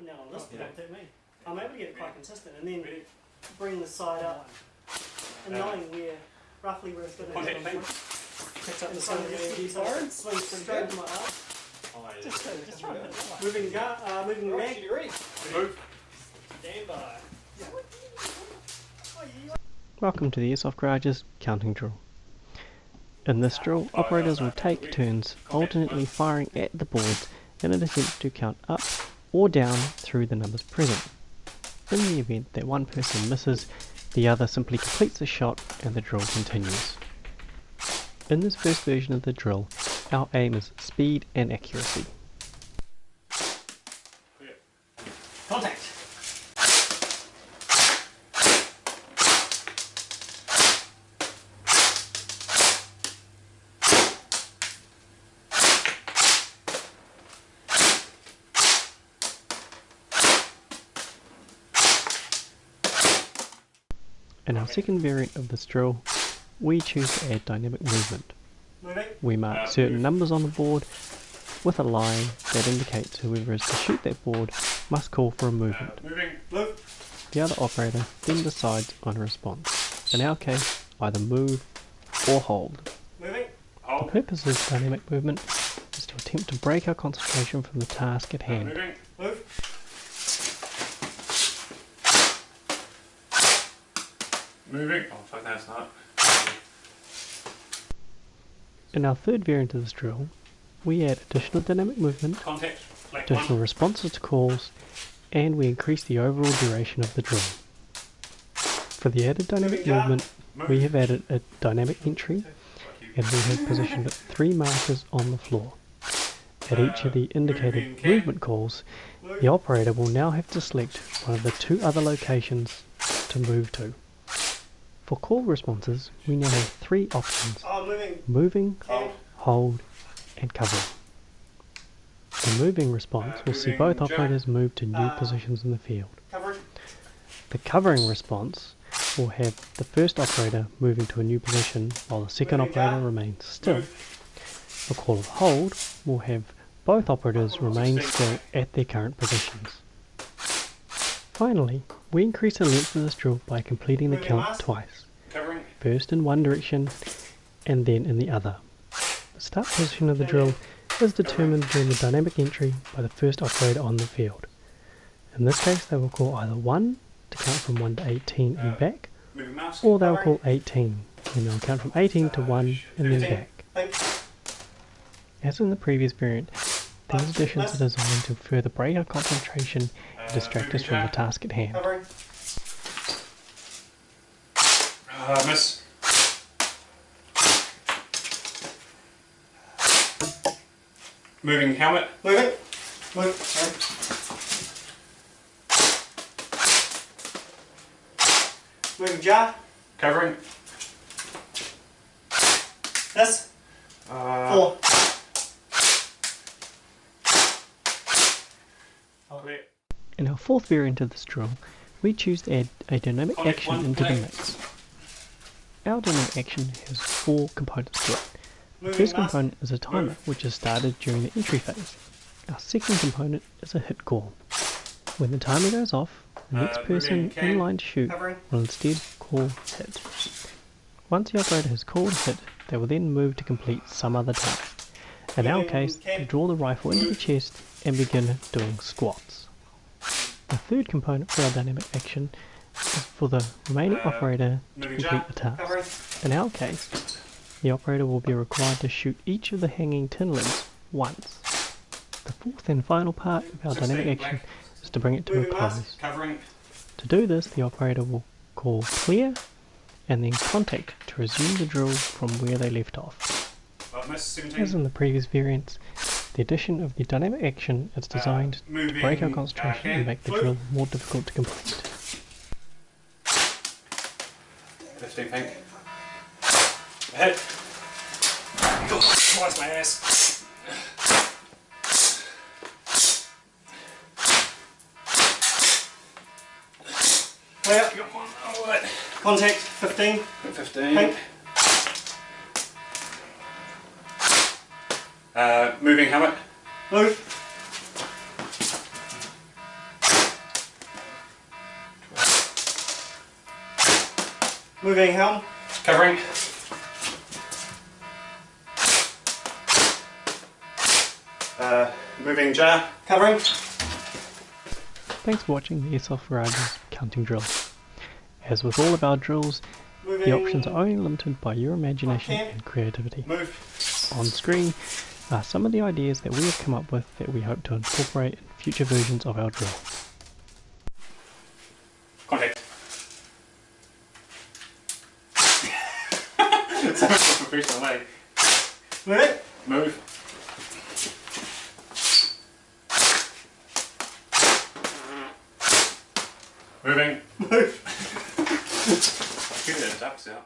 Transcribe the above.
and down on this, but it'll take me. I'm able to get it quite consistent, and then bring the side up, and knowing roughly where it's going to hit. Picks up the side of the AD, swings straight into my arm. Just try to hit it. Moving the mag. Move. Stand by. Welcome to the Airsoft Garage's counting drill. In this drill, operators will take turns alternately firing at the boards in an attempt to count up or down through the numbers present. In the event that one person misses, the other simply completes the shot and the drill continues. In this first version of the drill, our aim is speed and accuracy. Contact. In our second variant of this drill, we choose to add dynamic movement. We mark certain numbers on the board with a line that indicates whoever is to shoot that board must call for a movement. The other operator then decides on a response. In our case, either move or hold. The purpose of dynamic movement is to attempt to break our concentration from the task at hand. Moving. Oh, fuck, that's not. In our third variant of this drill, we add additional dynamic movement, additional responses to calls, and we increase the overall duration of the drill. For the added dynamic movement, we have added a dynamic entry, and we have positioned 3 markers on the floor. At each of the indicated movement calls, the operator will now have to select one of the 2 other locations to move to. For call responses, we now have 3 options: moving, hold, and covering. The moving response will see both operators move to new positions in the field. The covering response will have the first operator moving to a new position while the second operator remains still. The call of hold will have both operators remain still at their current positions. Finally, we increase the length of this drill by completing the count twice, first in one direction and then in the other. The start position of the drill is determined during the dynamic entry by the first operator on the field. In this case, they will call either 1 to count from 1 to 18 and back, or they'll call 18 and they'll count from 18 to 1 and then back. As in the previous variant, these additions are designed to further break our concentration and distract us from the task at hand. Miss. Moving helmet. Moving jar. Covering. This. 4. In our fourth variant of this drill, we choose to add a dynamic action into the mix. Our dynamic action has 4 components to it. The first component is a timer, which is started during the entry phase. Our second component is a hit call. When the timer goes off, the next person in line to shoot will instead call hit. Once the operator has called hit, they will then move to complete some other task. In our case, they draw the rifle into the chest and begin doing squats. The third component for our dynamic action is for the remaining operator to complete the task. In our case, the operator will be required to shoot each of the hanging tin lids once. The fourth and final part of our dynamic action is to bring it to a close. To do this, the operator will call clear and then contact to resume the drill from where they left off. As in the previous variants, the addition of the dynamic action is designed to break our concentration and make the drill more difficult to complete. 15 pink. Hit. Twice my ass. Clear. Alright. Contact. 15. 15. Pink. Moving helmet. Move. Moving helm. Covering. Moving jar. Covering. Thanks for watching the Airsoft Garage's counting drills. As with all of our drills, Moving. the options are only limited by your imagination Okay. and creativity. Move. On screen are some of the ideas that we have come up with that we hope to incorporate in future versions of our drill. Contact. So professional way. Moving. Move. Moving. Move. Get the ducks out.